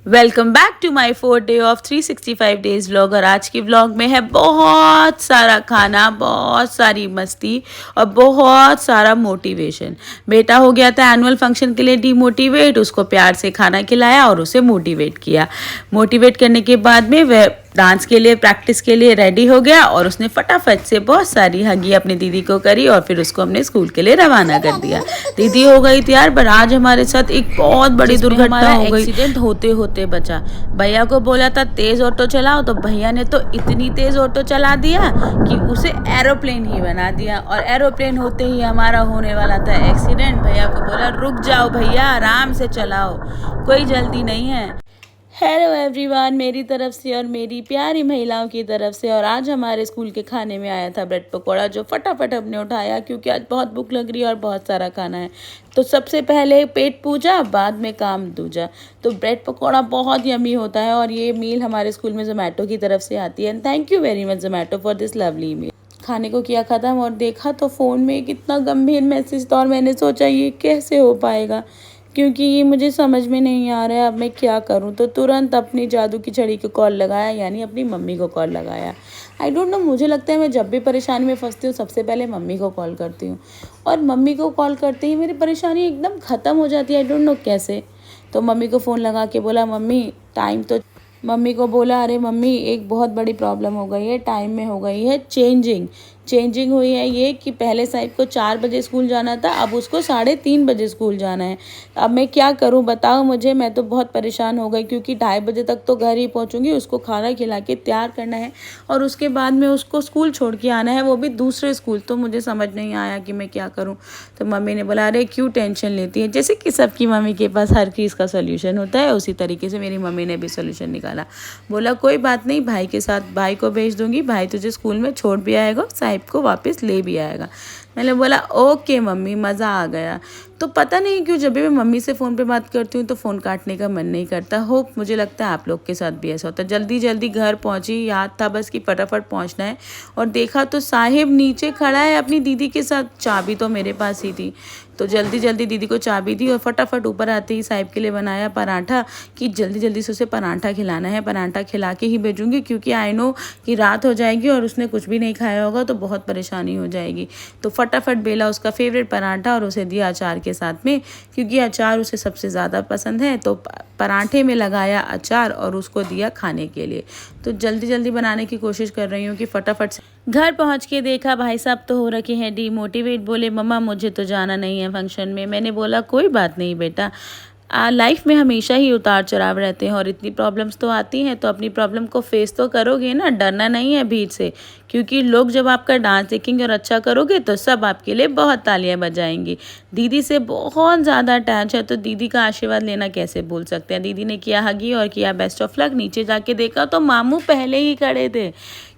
Welcome back to my 4 day of 365 days vlog. और आज की व्लॉग में है बहुत सारा खाना, बहुत सारी मस्ती और बहुत सारा मोटिवेशन। बेटा हो गया था एनुअल फंक्शन के लिए डीमोटिवेट, उसको प्यार से खाना खिलाया और उसे मोटिवेट किया। मोटिवेट करने के बाद में वह डांस के लिए प्रैक्टिस के लिए रेडी हो गया और उसने फटाफट से बहुत सारी हगी अपनी दीदी को करी और फिर उसको हमने स्कूल के लिए रवाना कर दिया। दीदी हो गई तैयार, पर आज हमारे साथ एक बहुत बड़ी दुर्घटना हो गई। एक्सीडेंट होते होते बचा। भैया को बोला था तेज ऑटो चलाओ, तो भैया ने तो इतनी तेज ऑटो चला दिया कि उसे एरोप्लेन ही बना दिया। और एरोप्लेन होते ही हमारा होने वाला था एक्सीडेंट। भैया को बोला रुक जाओ भैया, आराम से चलाओ, कोई जल्दी नहीं है। हेलो एवरीवन, मेरी तरफ से और मेरी प्यारी महिलाओं की तरफ से। और आज हमारे स्कूल के खाने में आया था ब्रेड पकौड़ा, जो फटाफट हमने उठाया क्योंकि आज बहुत भूख लग रही है और बहुत सारा खाना है। तो सबसे पहले पेट पूजा, बाद में काम दूजा। तो ब्रेड पकौड़ा बहुत यमी होता है और ये मील हमारे स्कूल में जोमेटो की तरफ से आती है। And thank you very much Zomato for this lovely meal. खाने को किया ख़त्म और देखा तो फ़ोन में कितना गंभीर मैसेज था और मैंने सोचा ये कैसे हो पाएगा, क्योंकि ये मुझे समझ में नहीं आ रहा है अब मैं क्या करूं। तो तुरंत अपनी जादू की छड़ी को कॉल लगाया, यानी अपनी मम्मी को कॉल लगाया। आई डोंट नो, मुझे लगता है मैं जब भी परेशानी में फंसती हूँ सबसे पहले मम्मी को कॉल करती हूँ और मम्मी को कॉल करते ही मेरी परेशानी एकदम ख़त्म हो जाती है। आई डोंट नो कैसे। तो मम्मी को फ़ोन लगा के बोला मम्मी टाइम तो, मम्मी को बोला अरे मम्मी एक बहुत बड़ी प्रॉब्लम हो गई है, टाइम में हो गई है चेंजिंग हुई है ये कि पहले साहिब को 4 बजे स्कूल जाना था, अब उसको 3:30 बजे स्कूल जाना है। अब मैं क्या करूं बताओ मुझे। मैं तो बहुत परेशान हो गई क्योंकि 2:30 बजे तक तो घर ही पहुंचूंगी, उसको खाना खिला के तैयार करना है और उसके बाद में उसको स्कूल छोड़ के आना है, वो भी दूसरे स्कूल। तो मुझे समझ नहीं आया कि मैं क्या करूँ। तो मम्मी ने बोला अरे क्यों टेंशन लेती है, जैसे कि सबकी मम्मी के पास हर चीज़ का सोल्यूशन होता है, उसी तरीके से मेरी मम्मी ने भी सोल्यूशन निकाला। बोला कोई बात नहीं, भाई के साथ भाई को भेज दूंगी, भाई तुझे स्कूल में छोड़ भी आएगा, साहिब को वापस ले भी आएगा। मैंने बोला ओके मम्मी, मज़ा आ गया। तो पता नहीं क्यों जब भी मैं मम्मी से फ़ोन पे बात करती हूँ तो फ़ोन काटने का मन नहीं करता। होप मुझे लगता है आप लोग के साथ भी ऐसा होता है। जल्दी जल्दी घर पहुँची, याद था बस कि फटाफट पहुँचना है और देखा तो साहिब नीचे खड़ा है अपनी दीदी के साथ, चाबी तो मेरे पास ही थी। तो जल्दी जल्दी दीदी को चाबी दी और फटाफट ऊपर आते ही साहिब के लिए बनाया पराठा कि जल्दी जल्दी से उसे पराठा खिलाना है, पराठा खिला के ही भेजूँगी क्योंकि आई नो कि रात हो जाएगी और उसने कुछ भी नहीं खाया होगा तो बहुत परेशानी हो जाएगी। तो फटाफट बेला उसका फेवरेट पराठा और उसे दिया अचार के साथ में, क्योंकि अचार उसे सबसे ज़्यादा पसंद है। तो पराठे में लगाया अचार और उसको दिया खाने के लिए। तो जल्दी जल्दी बनाने की कोशिश कर रही हूँ कि फटाफट से घर पहुँच के देखा भाई साहब तो हो रखे हैं डीमोटिवेट। बोले मम्मा मुझे तो जाना नहीं है फंक्शन में। मैंने बोला कोई बात नहीं बेटा, लाइफ में हमेशा ही उतार चढ़ाव रहते हैं और इतनी प्रॉब्लम्स तो आती हैं, तो अपनी प्रॉब्लम को फेस तो करोगे ना, डरना नहीं है भीड़ से। क्योंकि लोग जब आपका डांस देखेंगे और अच्छा करोगे तो सब आपके लिए बहुत तालियां बजाएंगी। दीदी से बहुत ज़्यादा अटैच है तो दीदी का आशीर्वाद लेना कैसे भूल सकते हैं। दीदी ने किया हगी और किया बेस्ट ऑफ लक। नीचे जाके देखा तो मामू पहले ही खड़े थे,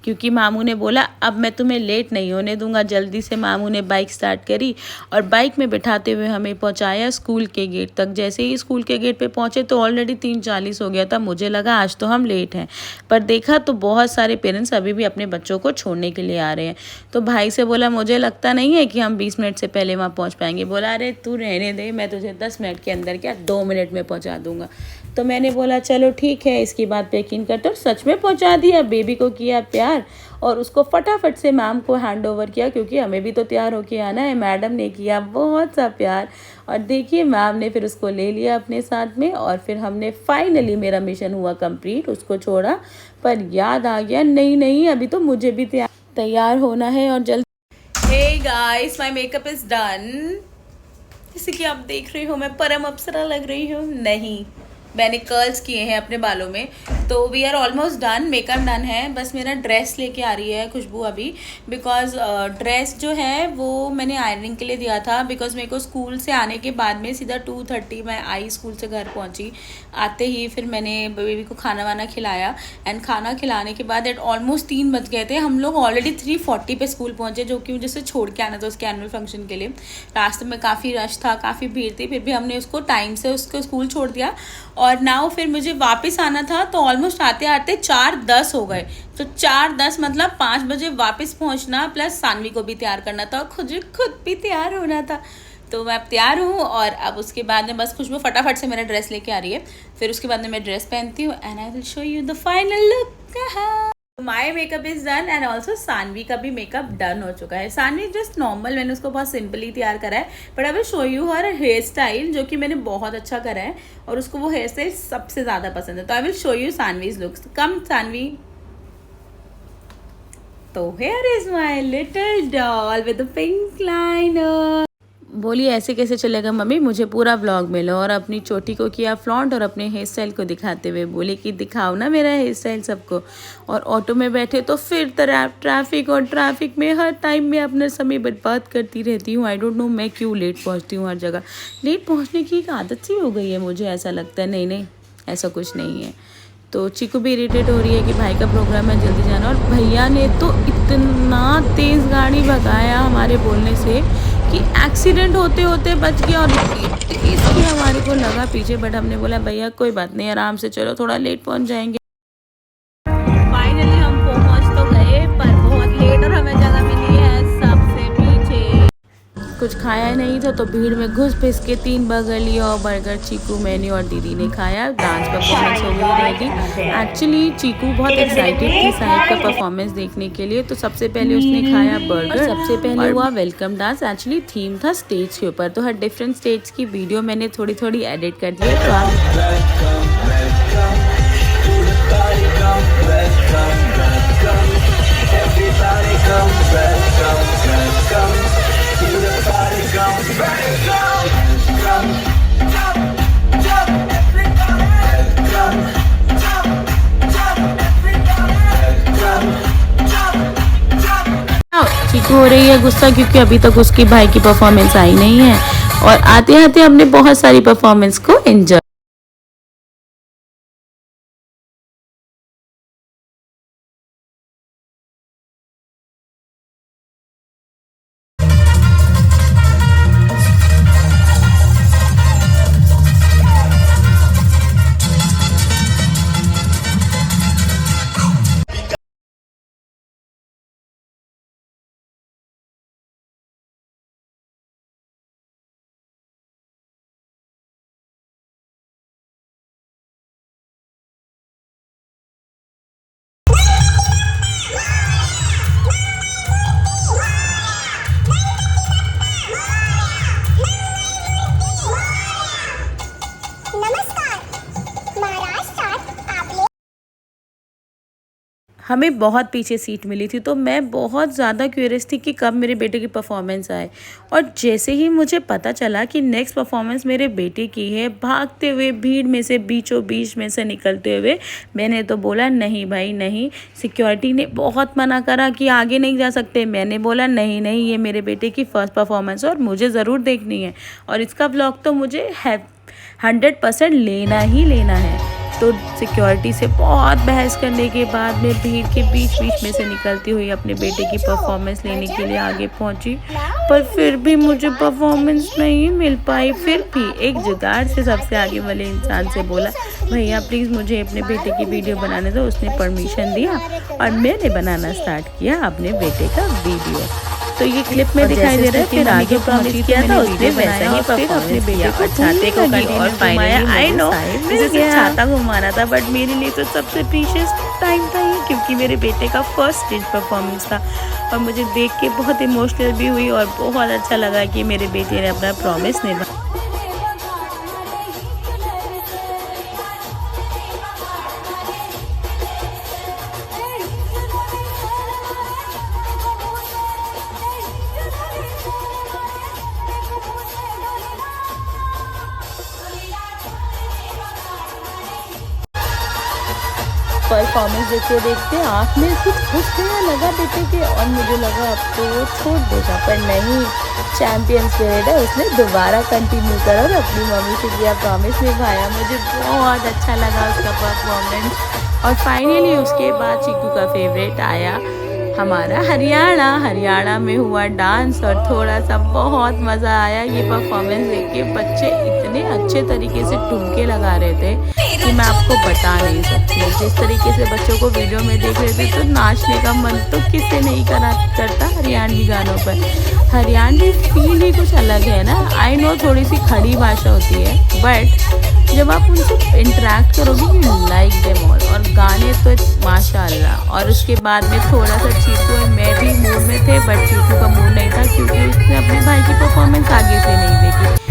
क्योंकि मामू ने बोला अब मैं तुम्हें लेट नहीं होने दूंगा। जल्दी से मामू ने बाइक स्टार्ट करी और बाइक में बिठाते हुए हमें पहुंचाया स्कूल के गेट तक। जैसे ही स्कूल के गेट पे पहुंचे तो ऑलरेडी 3:40 हो गया था। मुझे लगा आज तो हम लेट हैं, पर देखा तो बहुत सारे पेरेंट्स अभी भी अपने बच्चों को छोड़ने के लिए आ रहे हैं। तो भाई से बोला मुझे लगता नहीं है कि हम 20 मिनट से पहले वहाँ पहुँच पाएंगे। बोला अरे तू रहने दे, मैं तुझे 10 मिनट के अंदर क्या 2 मिनट में पहुँचा दूँगा। तो मैंने बोला चलो ठीक है, इसकी बात पे यकीन करते, और सच में पहुँचा दिया। बेबी को किया प्यार और उसको फटाफट से मैम को हैंड ओवर किया, क्योंकि हमें भी तो तैयार होके आना है। मैडम ने किया बहुत सा प्यार और देखिए मैम ने फिर उसको ले लिया अपने साथ में और फिर हमने फाइनली, मेरा मिशन हुआ कंप्लीट, उसको छोड़ा। पर याद आ गया नहीं अभी तो मुझे भी तैयार होना है और जल्द। Hey guys, my makeup is done. जैसे कि आप देख रहे हो मैं परम अप्सरा लग रही हूँ। नहीं, मैंने कर्ल्स किए हैं अपने बालों में। तो we are almost done, makeup done है। बस मेरा ड्रेस लेके आ रही है खुशबू अभी, बिकॉज ड्रेस जो है वो मैंने आयरनिंग के लिए दिया था। बिकॉज मेरे को स्कूल से आने के बाद में सीधा 2:30 मैं आई, स्कूल से घर पहुंची। आते ही फिर मैंने बेबी को खाना वाना खिलाया एंड खाना खिलाने के बाद एट ऑलमोस्ट 3 बज गए थे। हम लोग ऑलरेडी 3:40 पे स्कूल पहुंचे, जो कि मुझे छोड़ के आना था उसके एनुअल फंक्शन के लिए। रास्ते में काफ़ी रश था, काफ़ी भीड़ थी, फिर भी हमने उसको टाइम से उसको स्कूल छोड़ दिया। और नाउ फिर मुझे वापस आना था तो ऑलमोस्ट आते आते 4:10 हो गए। तो 4:10 मतलब 5 बजे वापस पहुंचना, प्लस सानवी को भी तैयार करना था और खुद भी तैयार होना था। तो मैं अब तैयार हूँ और अब उसके बाद में बस खुशबू फटाफट से मेरा ड्रेस लेके आ रही है, फिर उसके बाद में मैं ड्रेस पहनती हूँ and I will show you the final look. My makeup is done and also Sanvi का भी मेकअप डन हो चुका है। सानवी जस्ट नॉर्मल, मैंने उसको बहुत सिंपली तैयार करा है, but I will show you her hair style जो कि मैंने बहुत अच्छा करा है और उसको वो हेयर स्टाइल सबसे ज़्यादा पसंद है। तो I will show you Saanvi's looks. Come Saanvi. तो here is my little doll with the pink liner. बोली ऐसे कैसे चलेगा मम्मी, मुझे पूरा व्लॉग मिलो। और अपनी चोटी को किया फ्लॉन्ट और अपने हेयर स्टाइल को दिखाते हुए बोले कि दिखाओ ना मेरा हेयर स्टाइल सबको। और ऑटो में बैठे तो फिर ट्रैफिक, और ट्रैफिक में हर टाइम में अपना समय बर्बाद करती रहती हूँ। आई डोंट नो मैं क्यों लेट पहुँचती हूँ हर जगह। लेट पहुँचने की एक आदत सी हो गई है मुझे, ऐसा लगता है। नहीं ऐसा कुछ नहीं है। तो चीकू भी इरिटेट हो रही है कि भाई का प्रोग्राम है, जल्दी जाना। और भैया ने तो इतना तेज़ गाड़ी भगाया हमारे बोलने से कि एक्सीडेंट होते होते बच गया। और इसकी हमारे को लगा पीछे, बट हमने बोला भैया कोई बात नहीं, आराम से चलो, थोड़ा लेट पहुंच जाएंगे। फाइनली हम पहुंच तो गए पर बहुत लेट, और हमें जगह मिली है सबसे पीछे। कुछ खाया नहीं था तो भीड़ में घुस पिस के 3 बर्गर लिया, और बर्गर चीकू, मैंने और दीदी ने खाया। डांस परफॉर्मेंस हो गई रेडी। एक्चुअली चीकू बहुत एक्साइटेड थी साहिब का परफॉर्मेंस देखने के लिए, तो सबसे पहले उसने खाया बर्गर। सबसे पहले हुआ वेलकम डांस। एक्चुअली थीम था स्टेज के ऊपर, तो हर डिफरेंट स्टेज की वीडियो मैंने थोड़ी थोड़ी एडिट कर दी है, तो आप चीकू हो रही है गुस्सा क्योंकि अभी तक उसके भाई की परफॉर्मेंस आई नहीं है, और आते आते हमने बहुत सारी परफॉर्मेंस को एंजॉय। हमें बहुत पीछे सीट मिली थी, तो मैं बहुत ज़्यादा क्यूरियस थी कि कब मेरे बेटे की परफॉर्मेंस आए। और जैसे ही मुझे पता चला कि नेक्स्ट परफॉर्मेंस मेरे बेटे की है, भागते हुए भीड़ में से बीचों बीच में से निकलते हुए मैंने तो बोला नहीं भाई नहीं। सिक्योरिटी ने बहुत मना करा कि आगे नहीं जा सकते। मैंने बोला नहीं ये मेरे बेटे की फ़र्स्ट परफॉर्मेंस और मुझे ज़रूर देखनी है, और इसका व्लॉग तो मुझे 100% लेना ही लेना है। तो सिक्योरिटी से बहुत बहस करने के बाद में भीड़ के बीच में से निकलती हुई अपने बेटे की परफॉर्मेंस लेने के लिए आगे पहुंची, पर फिर भी मुझे परफॉर्मेंस नहीं मिल पाई। फिर भी एक जुगाड़ से सबसे आगे वाले इंसान से बोला भैया प्लीज़ मुझे अपने बेटे की वीडियो बनाने दो। उसने परमिशन दिया और मैंने बनाना स्टार्ट किया अपने बेटे का वीडियो। तो ये क्लिप में दिखाई दे रहा है, फिर आगे प्रॉमिस किया था उसने वैसा ही फिर अपने बेटे को छाते को और घुमाया। आई नो मुझे छाता घुमाना था, बट मेरे लिए तो सबसे प्रीशियस टाइम था ये, क्योंकि मेरे बेटे का फर्स्ट स्टेज परफॉर्मेंस था। और मुझे देख के बहुत इमोशनल भी हुई और बहुत अच्छा लगा कि मेरे बेटे ने अपना प्रॉमिस निभाया। परफॉर्मेंस देखते आँख में कुछ घुस गया लगा बेटे के, और मुझे लगा अब तो वो छोड़ देगा, पर नहीं, चैम्पियन स्पिरिट है, उसने दोबारा कंटिन्यू करा और अपनी मम्मी से किया प्रॉमिस निभाया। मुझे बहुत अच्छा लगा उसका परफॉर्मेंस। और फाइनली उसके बाद चीकू का फेवरेट आया हमारा हरियाणा में हुआ डांस, और थोड़ा सा बहुत मज़ा आया ये परफॉर्मेंस देख के। बच्चे इतने अच्छे तरीके से ठुमके लगा रहे थे कि मैं आपको बता नहीं सकती। जिस तरीके से बच्चों को वीडियो में देख रहे थे, तो नाचने का मन तो किससे नहीं करता हरियाणवी गानों पर। हरियाणवी फील ही कुछ अलग है ना। आई नो थोड़ी सी खड़ी भाषा होती है, बट जब आप उनसे इंटरेक्ट करोगे यू लाइक देम ऑल। और गाने तो माशाल्लाह। और उसके बाद में थोड़ा सा चीकू और मैं भी मूड में थे, बट चीकू का मूड नहीं था क्योंकि उसने अपने भाई की परफॉर्मेंस आगे से नहीं देखी।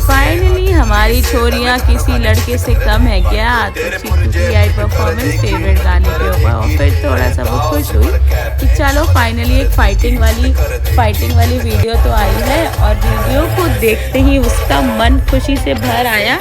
फाइनली हमारी छोरियाँ किसी लड़के से कम है क्या? तो चीकू की आई परफॉर्मेंस फेवरेट गाने के ऊपर, और फिर थोड़ा सा वो खुश हुई कि चलो फाइनली एक फाइटिंग वाली वीडियो तो आई है। और वीडियो को देखते ही उसका मन खुशी से भर आया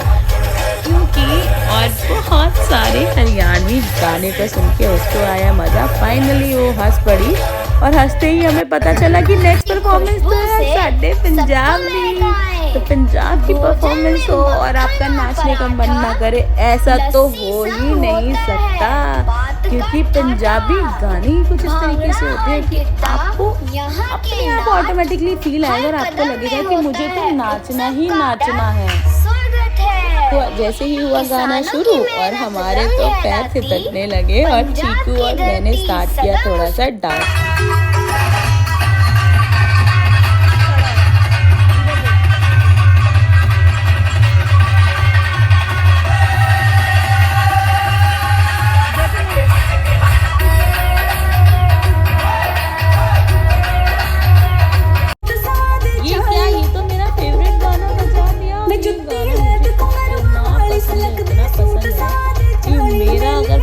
क्योंकि और बहुत सारे हरियाणवी गाने को सुन के उसको आया मज़ा। फाइनली वो हंस पड़ी और हंसते ही हमें पता चला कि नेक्स्ट परफॉर्मेंस तो है साढ़े पंजाब में। तो पंजाब की परफॉर्मेंस हो और आपका नाचने का मन ना करे, ऐसा तो हो ही नहीं सकता। क्योंकि पंजाबी गाने ही कुछ इस तरीके से होते हैं कि आपको अपने आप ऑटोमेटिकली फील आएगा और आपको लगेगा कि मुझे तो नाचना ही नाचना है। तो जैसे ही हुआ गाना शुरू और हमारे तो पैर थिरकने लगे और चीकू और मैंने स्टार्ट किया थोड़ा सा डांस।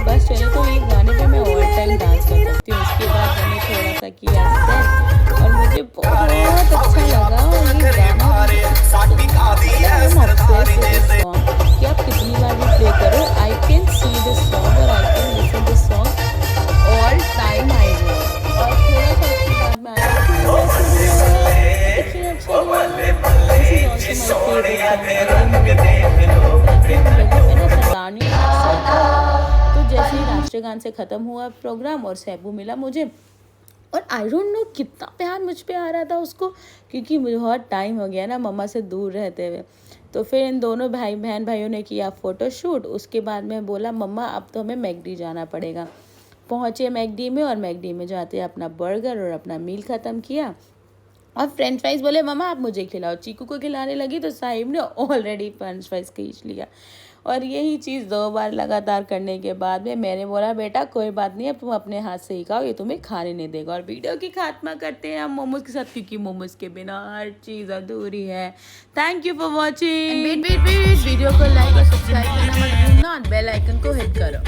बस चले तो ये गाने पे मैं ऑल टाइम डांस कर सकती हूँ। उसके बाद मैंने थोड़ा सा किया सेट और मुझे बहुत अच्छा लगा। और ये गाना कि आप कितनी बार भी प्ले करो, I can see this song और I can listen this song all time I will. और थोड़ा सा उसके बाद में जैसे ही राष्ट्रीय गान से ख़त्म हुआ प्रोग्राम और सैबू मिला मुझे, और आई डोंट नो कितना प्यार मुझ पे आ रहा था उसको, क्योंकि मुझे बहुत टाइम हो गया ना मम्मा से दूर रहते हुए। तो फिर इन दोनों भाइयों ने किया फ़ोटोशूट। उसके बाद में बोला मम्मा अब तो हमें मैकडी जाना पड़ेगा। पहुँचे मैकडी में और मैकडी में जाते अपना बर्गर और अपना मील ख़त्म किया और फ्रेंच फ्राइज़ बोले मम्मा आप मुझे खिलाओ। चीकू को खिलाने लगी तो साहिब ने ऑलरेडी फ्रेंच फ्राइज़ खींच लिया। और यही चीज़ 2 बार लगातार करने के बाद में मैंने बोला बेटा कोई बात नहीं, अब तुम अपने हाथ से ही खाओ, ये तुम्हें खाने नहीं देगा। और वीडियो की खात्मा करते हैं हम मोमोज के साथ, क्योंकि मोमोज के बिना हर चीज़ अधूरी है। Thank you for watching. Video को लाइक और सब्सक्राइब करना मत भूलना और बेल आइकन को हिट करो।